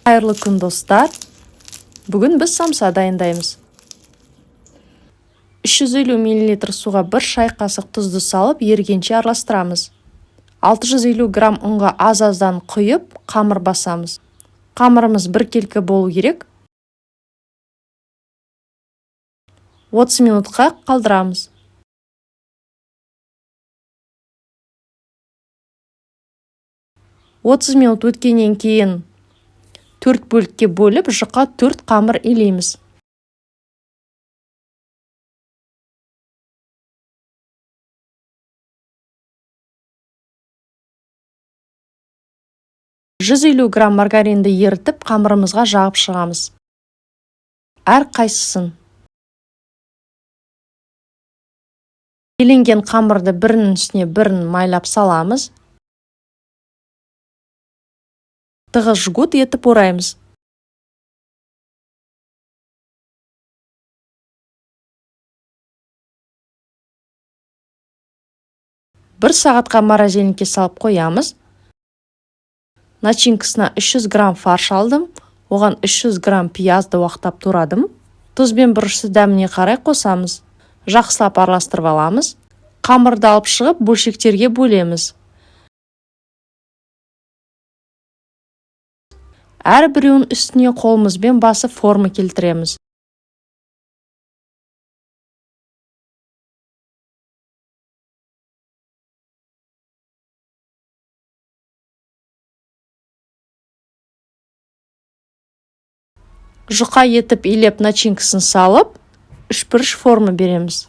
Қайырлы күн достар. Бүгін біз самса дайындаймыз. 350 мл суға 1 шай қасық тұзды салып, ерігенше араластырамыз. 650 грамм ұнға аз-аздан құйып, қамыр басамыз. Қамырымыз біркелкі болу керек. 30 минутқа қалдырамыз. Отыз минут өткеннен кейін 4 бөлікке бөліп, жұқа 4 қамыр илейміз. Жүз 50 грамм маргаринді ерітіп, қамырымызға жағып шығамыз. Әр қайсысын. Еленген қамырды бірінің үстіне бірін майлап саламыз. Тығыз жгут етіп ораймыз. Бір сағатқа морозильникке салып қоямыз. Начинкасына 300 грамм фарш алдым. Оған 300 грамм пиязды уақтап турадым. Тұз бен бұрышты дәміне қарай қосамыз. Жақсылап араластырып аламыз. Қамырды алып шығып, бөлшектерге бөлеміз. Әр біреуін үстіне қолымызбен басып форма келтіреміз. Жұқа етіп илеп начинкасын салып, үшбұрыш форма береміз.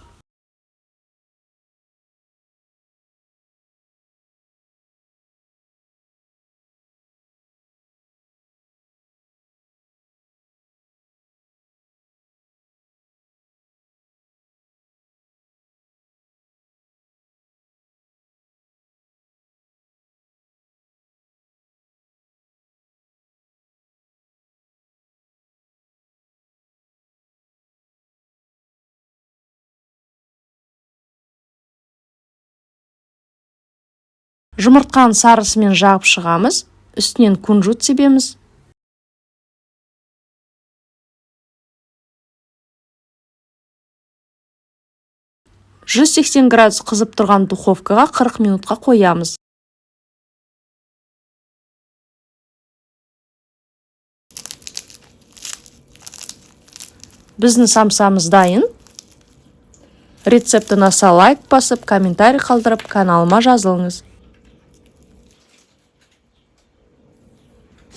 Жұмыртқаның сарысымен жағып шығамыз. Үстінен кунжут себеміз. «180 градус қызып тұрған духовкаға 40 минутқа қоямыз. Біздің самсамыз дайын. Рецепті ұнаса лайк басып, комментарий қалдырып, каналыма жазылыңыз.